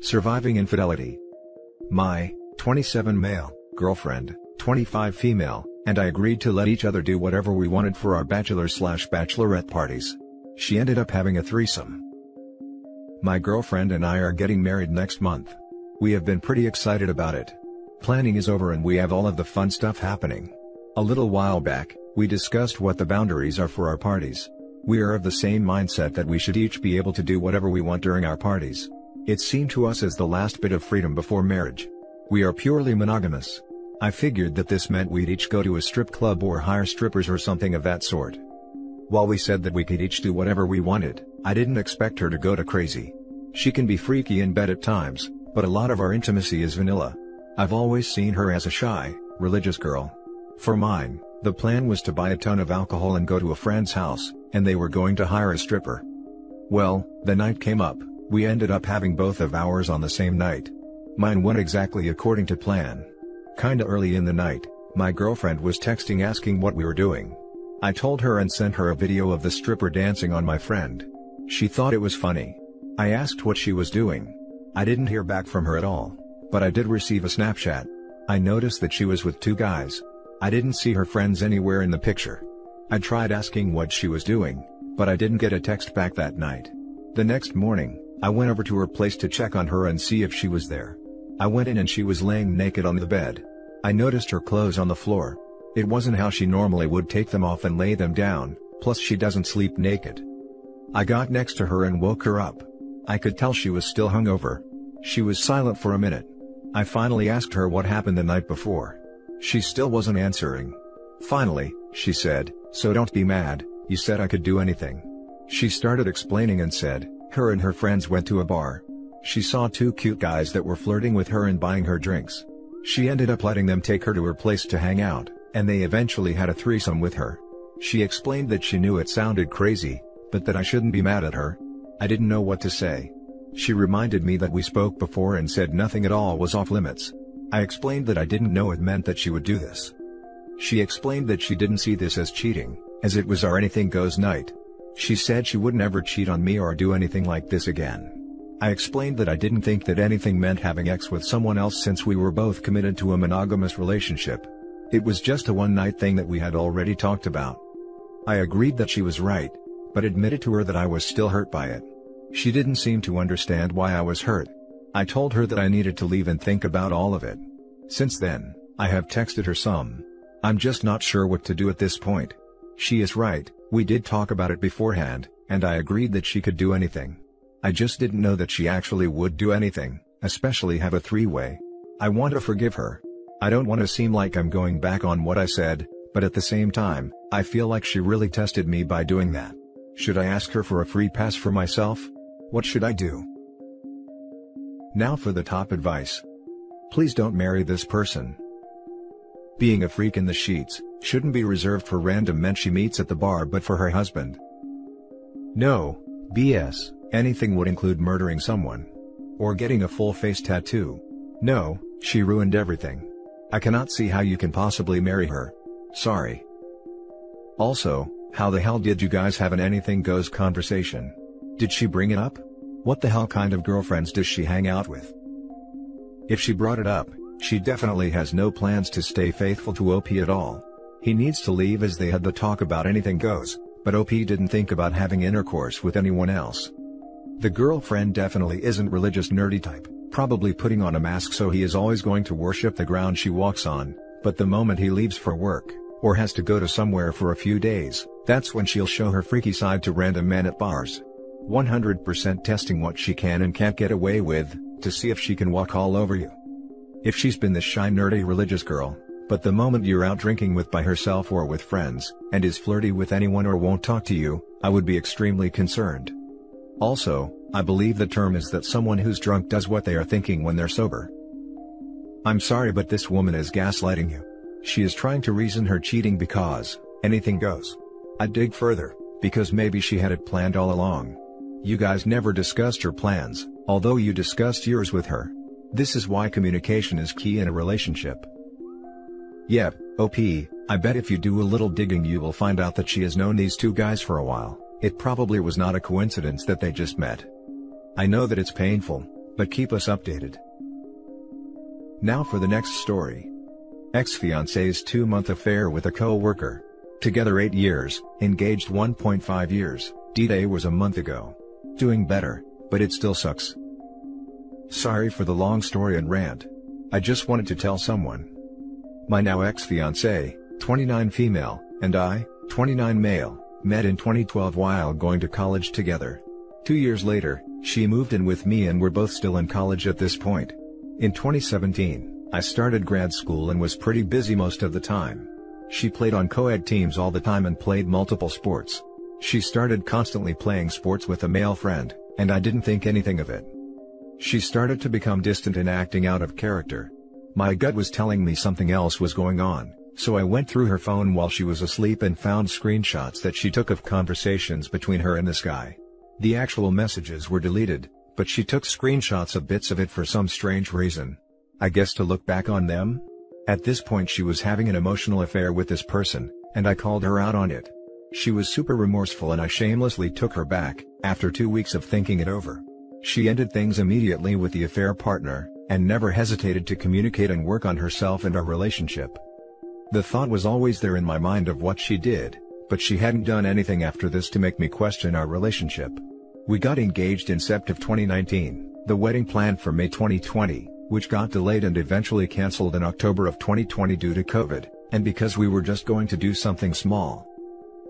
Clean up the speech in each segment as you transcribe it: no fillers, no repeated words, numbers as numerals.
Surviving infidelity. My 27 male girlfriend, 25 female, and I agreed to let each other do whatever we wanted for our bachelor/bachelorette parties. She ended up having a threesome. My girlfriend and I are getting married next month. We have been pretty excited about it. Planning is over and we have all of the fun stuff happening. A little while back, we discussed what the boundaries are for our parties. We are of the same mindset that we should each be able to do whatever we want during our parties. It seemed to us as the last bit of freedom before marriage. We are purely monogamous. I figured that this meant we'd each go to a strip club or hire strippers or something of that sort. While we said that we could each do whatever we wanted, I didn't expect her to go to crazy. She can be freaky in bed at times, but a lot of our intimacy is vanilla. I've always seen her as a shy, religious girl. For mine, the plan was to buy a ton of alcohol and go to a friend's house, and they were going to hire a stripper. Well, the night came up, we ended up having both of ours on the same night. Mine went exactly according to plan. Kinda early in the night, my girlfriend was texting asking what we were doing. I told her and sent her a video of the stripper dancing on my friend. She thought it was funny. I asked what she was doing. I didn't hear back from her at all, but I did receive a Snapchat. I noticed that she was with two guys. I didn't see her friends anywhere in the picture. I tried asking what she was doing, but I didn't get a text back that night. The next morning, I went over to her place to check on her and see if she was there. I went in and she was laying naked on the bed. I noticed her clothes on the floor. It wasn't how she normally would take them off and lay them down, plus she doesn't sleep naked. I got next to her and woke her up. I could tell she was still hungover. She was silent for a minute. I finally asked her what happened the night before. She still wasn't answering. Finally, she said, "So don't be mad, you said I could do anything." She started explaining and said, her and her friends went to a bar. She saw two cute guys that were flirting with her and buying her drinks. She ended up letting them take her to her place to hang out, and they eventually had a threesome with her. She explained that she knew it sounded crazy, but that I shouldn't be mad at her. I didn't know what to say. She reminded me that we spoke before and said nothing at all was off limits. I explained that I didn't know it meant that she would do this. She explained that she didn't see this as cheating, as it was our anything goes night. She said she would never cheat on me or do anything like this again. I explained that I didn't think that anything meant having sex with someone else since we were both committed to a monogamous relationship. It was just a one-night thing that we had already talked about. I agreed that she was right, but admitted to her that I was still hurt by it. She didn't seem to understand why I was hurt. I told her that I needed to leave and think about all of it. Since then, I have texted her some. I'm just not sure what to do at this point. She is right, we did talk about it beforehand, and I agreed that she could do anything. I just didn't know that she actually would do anything, especially have a three-way. I want to forgive her. I don't want to seem like I'm going back on what I said, but at the same time, I feel like she really tested me by doing that. Should I ask her for a free pass for myself? What should I do? Now for the top advice. Please don't marry this person. Being a freak in the sheets shouldn't be reserved for random men she meets at the bar but for her husband. No, BS, anything would include murdering someone. Or getting a full face tattoo. No, she ruined everything. I cannot see how you can possibly marry her. Sorry. Also, how the hell did you guys have an anything goes conversation? Did she bring it up? What the hell kind of girlfriends does she hang out with? If she brought it up, she definitely has no plans to stay faithful to OP at all. He needs to leave as they had the talk about anything goes, but OP didn't think about having intercourse with anyone else. The girlfriend definitely isn't religious nerdy type, probably putting on a mask so he is always going to worship the ground she walks on, but the moment he leaves for work, or has to go to somewhere for a few days, that's when she'll show her freaky side to random men at bars. 100% testing what she can and can't get away with, to see if she can walk all over you. If she's been the shy nerdy religious girl, but the moment you're out drinking with by herself or with friends, and is flirty with anyone or won't talk to you, I would be extremely concerned. Also, I believe the term is that someone who's drunk does what they are thinking when they're sober. I'm sorry but this woman is gaslighting you. She is trying to reason her cheating because anything goes. I'd dig further, because maybe she had it planned all along. You guys never discussed your plans, although you discussed yours with her. This is why communication is key in a relationship. Yep, OP, I bet if you do a little digging you will find out that she has known these two guys for a while. It probably was not a coincidence that they just met. I know that it's painful, but keep us updated. Now for the next story. Ex-fiance's 2-month affair with a co-worker. Together 8 years, engaged 1.5 years, D-Day was a month ago. Doing better, but it still sucks. Sorry for the long story and rant. I just wanted to tell someone. My now ex-fiancé, 29 female, and I, 29 male, met in 2012 while going to college together. 2 years later, she moved in with me and we're both still in college at this point. In 2017, I started grad school and was pretty busy most of the time. She played on co-ed teams all the time and played multiple sports. She started constantly playing sports with a male friend, and I didn't think anything of it. She started to become distant and acting out of character. My gut was telling me something else was going on, so I went through her phone while she was asleep and found screenshots that she took of conversations between her and this guy. The actual messages were deleted, but she took screenshots of bits of it for some strange reason. I guess to look back on them? At this point she was having an emotional affair with this person, and I called her out on it. She was super remorseful and I shamelessly took her back, after 2 weeks of thinking it over. She ended things immediately with the affair partner, and never hesitated to communicate and work on herself and our relationship. The thought was always there in my mind of what she did, but she hadn't done anything after this to make me question our relationship. We got engaged in September 2019, the wedding planned for May 2020, which got delayed and eventually cancelled in October of 2020 due to COVID, and because we were just going to do something small.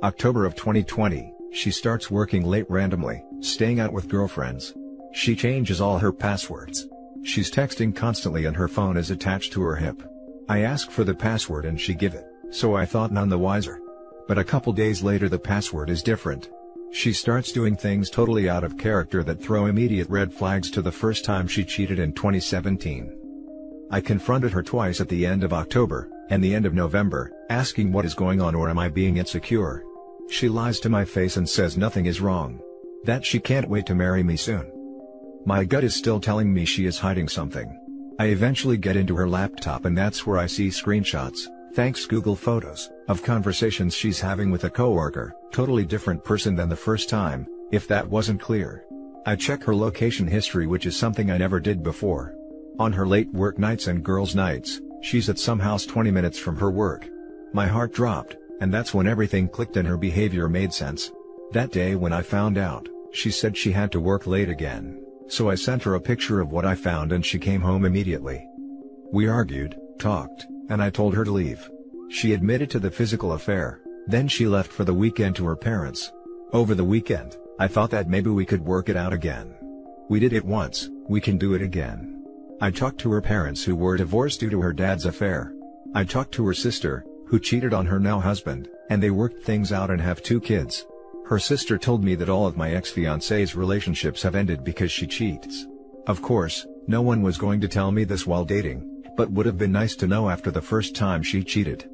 October of 2020, she starts working late randomly, staying out with girlfriends. She changes all her passwords. She's texting constantly and her phone is attached to her hip. I ask for the password and she give it, so I thought none the wiser. But a couple days later the password is different. She starts doing things totally out of character that throw immediate red flags to the first time she cheated in 2017. I confronted her twice at the end of October, and the end of November, asking what is going on or am I being insecure. She lies to my face and says nothing is wrong. That she can't wait to marry me soon. My gut is still telling me she is hiding something. I eventually get into her laptop and that's where I see screenshots, thanks Google Photos, of conversations she's having with a coworker, totally different person than the first time, if that wasn't clear. I check her location history, which is something I never did before. On her late work nights and girls' nights, she's at some house 20 minutes from her work. My heart dropped, and that's when everything clicked and her behavior made sense. That day when I found out, she said she had to work late again, so I sent her a picture of what I found and she came home immediately. We argued, talked, and I told her to leave. She admitted to the physical affair, then she left for the weekend to her parents. Over the weekend, I thought that maybe we could work it out again. We did it once, we can do it again. I talked to her parents who were divorced due to her dad's affair. I talked to her sister, who cheated on her now husband, and they worked things out and have 2 kids. Her sister told me that all of my ex-fiancé's relationships have ended because she cheats. Of course, no one was going to tell me this while dating, but would have been nice to know after the first time she cheated.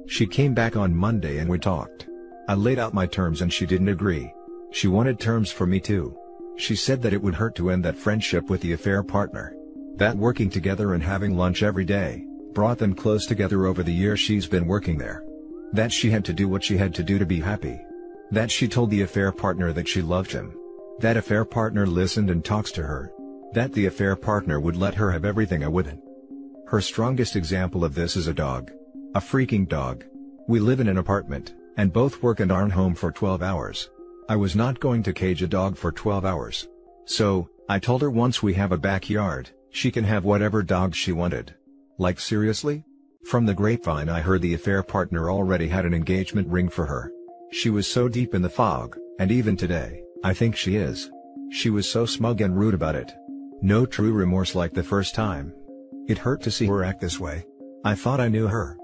She came back on Monday and we talked. I laid out my terms and she didn't agree. She wanted terms for me too. She said that it would hurt to end that friendship with the affair partner. That working together and having lunch every day brought them close together over the years she's been working there. That she had to do what she had to do to be happy. That she told the affair partner that she loved him. That affair partner listened and talks to her. That the affair partner would let her have everything I wouldn't. Her strongest example of this is a dog. A freaking dog. We live in an apartment, and both work and aren't home for 12 hours. I was not going to cage a dog for 12 hours. So, I told her once we have a backyard, she can have whatever dog she wanted. Like seriously? From the grapevine I heard the affair partner already had an engagement ring for her. She was so deep in the fog, and even today, I think she is. She was so smug and rude about it. No true remorse like the first time. It hurt to see her act this way. I thought I knew her.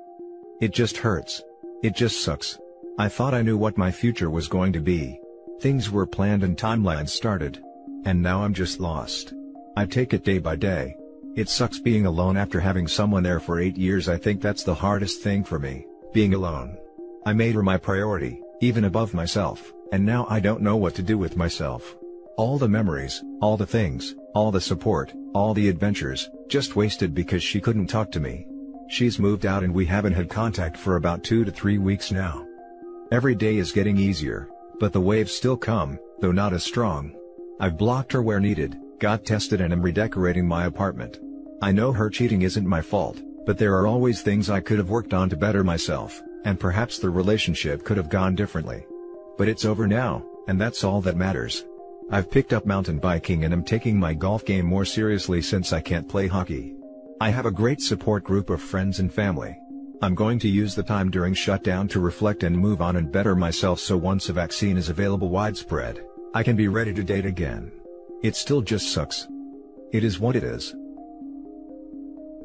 It just hurts. It just sucks. I thought I knew what my future was going to be. Things were planned and timelines started. And now I'm just lost. I take it day by day. It sucks being alone after having someone there for 8 years. I think that's the hardest thing for me, being alone. I made her my priority, even above myself, and now I don't know what to do with myself. All the memories, all the things, all the support, all the adventures, just wasted because she couldn't talk to me. She's moved out and we haven't had contact for about 2 to 3 weeks now. Every day is getting easier, but the waves still come, though not as strong. I've blocked her where needed, Got tested and am redecorating my apartment. I know her cheating isn't my fault, but there are always things I could have worked on to better myself, and perhaps the relationship could have gone differently. But it's over now, and that's all that matters. I've picked up mountain biking and am taking my golf game more seriously since I can't play hockey. I have a great support group of friends and family. I'm going to use the time during shutdown to reflect and move on and better myself so once a vaccine is available widespread, I can be ready to date again. It still just sucks. It is what it is.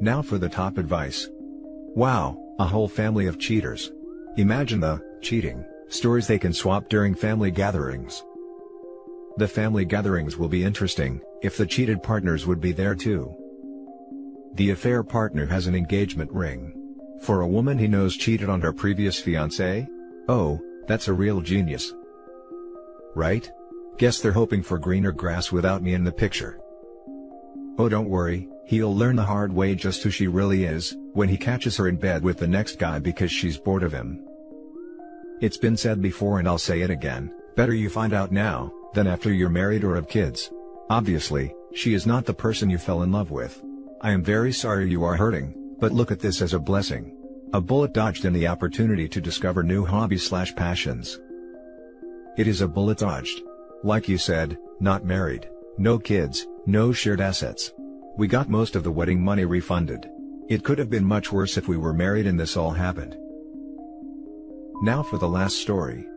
Now for the top advice. Wow, a whole family of cheaters. Imagine the cheating stories they can swap during family gatherings. The family gatherings will be interesting if the cheated partners would be there too. The affair partner has an engagement ring. For a woman he knows cheated on her previous fiancé? Oh, that's a real genius. Right? Guess they're hoping for greener grass without me in the picture. Oh, don't worry, he'll learn the hard way just who she really is, when he catches her in bed with the next guy because she's bored of him. It's been said before and I'll say it again, better you find out now, than after you're married or have kids. Obviously, she is not the person you fell in love with. I am very sorry you are hurting, but look at this as a blessing. A bullet dodged and the opportunity to discover new hobbies/passions. It is a bullet dodged. Like you said, not married, no kids, no shared assets. We got most of the wedding money refunded. It could have been much worse if we were married and this all happened. Now for the last story.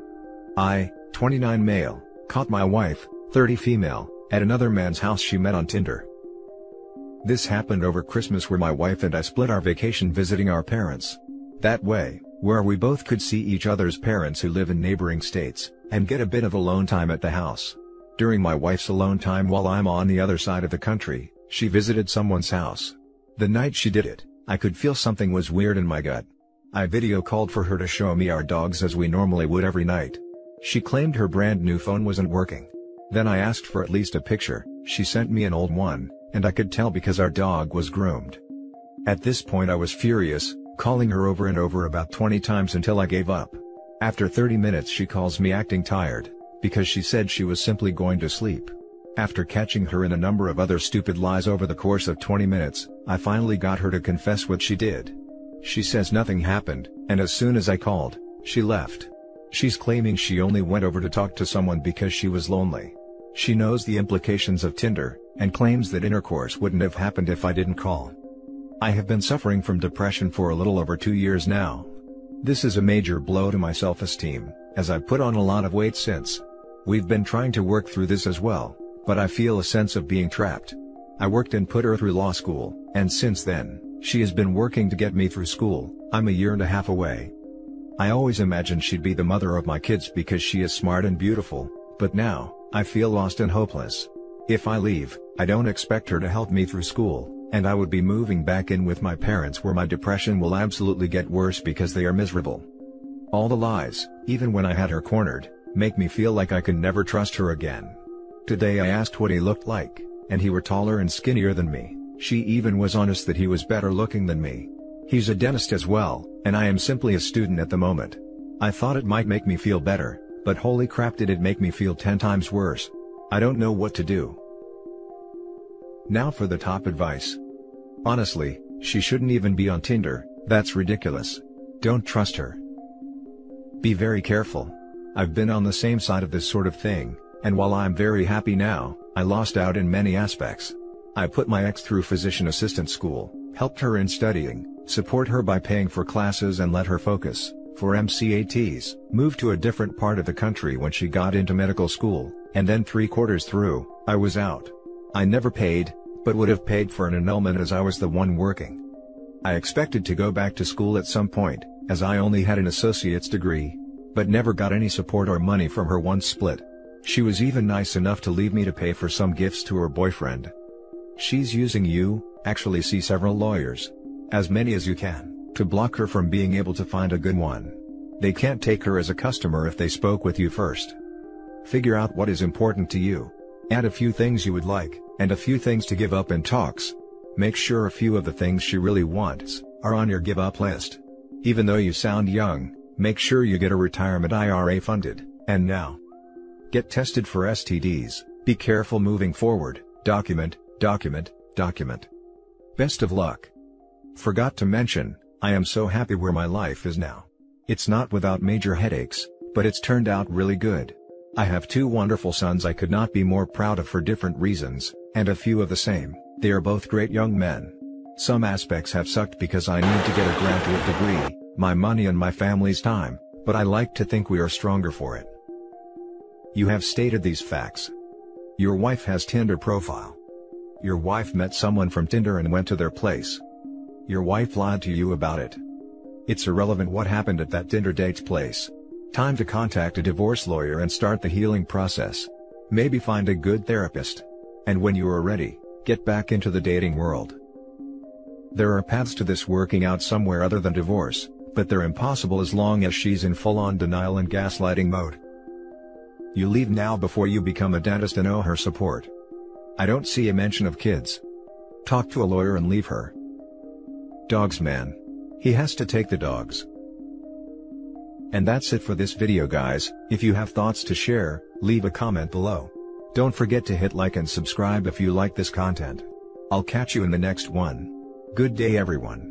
I, 29 male, caught my wife, 30 female, at another man's house she met on Tinder. This happened over Christmas where my wife and I split our vacation visiting our parents. That way, where we both could see each other's parents who live in neighboring states, and get a bit of alone time at the house. During my wife's alone time while I'm on the other side of the country, she visited someone's house. The night she did it, I could feel something was weird in my gut. I video called for her to show me our dogs as we normally would every night. She claimed her brand new phone wasn't working. Then I asked for at least a picture. She sent me an old one, and I could tell because our dog was groomed. At this point I was furious, calling her over and over about 20 times until I gave up. After 30 minutes she calls me acting tired, because she said she was simply going to sleep. After catching her in a number of other stupid lies over the course of 20 minutes, I finally got her to confess what she did. She says nothing happened, and as soon as I called, she left. She's claiming she only went over to talk to someone because she was lonely. She knows the implications of Tinder, and claims that intercourse wouldn't have happened if I didn't call. I have been suffering from depression for a little over 2 years now. This is a major blow to my self-esteem, as I've put on a lot of weight since. We've been trying to work through this as well, but I feel a sense of being trapped. I worked and put her through law school, and since then, she has been working to get me through school. I'm a year and a half away. I always imagined she'd be the mother of my kids because she is smart and beautiful, but now, I feel lost and hopeless. If I leave, I don't expect her to help me through school, and I would be moving back in with my parents where my depression will absolutely get worse because they are miserable. All the lies, even when I had her cornered, make me feel like I can never trust her again. Today I asked what he looked like, and he were taller and skinnier than me. She even was honest that he was better looking than me. He's a dentist as well, and I am simply a student at the moment. I thought it might make me feel better, but holy crap did it make me feel 10 times worse. I don't know what to do. Now for the top advice. Honestly, she shouldn't even be on Tinder, that's ridiculous. Don't trust her. Be very careful. I've been on the same side of this sort of thing, and while I'm very happy now, I lost out in many aspects. I put my ex through physician assistant school, helped her in studying, support her by paying for classes and let her focus for MCATs, moved to a different part of the country when she got into medical school, and then 3/4 through, I was out. I never paid, but would have paid for an annulment as I was the one working. I expected to go back to school at some point, as I only had an associate's degree, but never got any support or money from her once split. She was even nice enough to leave me to pay for some gifts to her boyfriend. She's using you, actually see several lawyers. As many as you can, to block her from being able to find a good one. They can't take her as a customer if they spoke with you first. Figure out what is important to you. Add a few things you would like, and a few things to give up in talks. Make sure a few of the things she really wants are on your give up list. Even though you sound young, make sure you get a retirement IRA funded, and now. Get tested for STDs, be careful moving forward, Document, document, document. Best of luck. Forgot to mention, I am so happy where my life is now. It's not without major headaches, but it's turned out really good. I have 2 wonderful sons I could not be more proud of for different reasons, and a few of the same. They are both great young men. Some aspects have sucked because I need to get a graduate degree, my money and my family's time, but I like to think we are stronger for it. You have stated these facts. Your wife has Tinder profile. Your wife met someone from Tinder and went to their place. Your wife lied to you about it. It's irrelevant what happened at that Tinder date's place. Time to contact a divorce lawyer and start the healing process. Maybe find a good therapist. And when you are ready, get back into the dating world. There are paths to this working out somewhere other than divorce, but they're impossible as long as she's in full-on denial and gaslighting mode. You leave now before you become a dentist and owe her support. I don't see a mention of kids. Talk to a lawyer and leave her. Dogs man. He has to take the dogs. And that's it for this video guys. If you have thoughts to share, leave a comment below. Don't forget to hit like and subscribe if you like this content. I'll catch you in the next one. Good day everyone.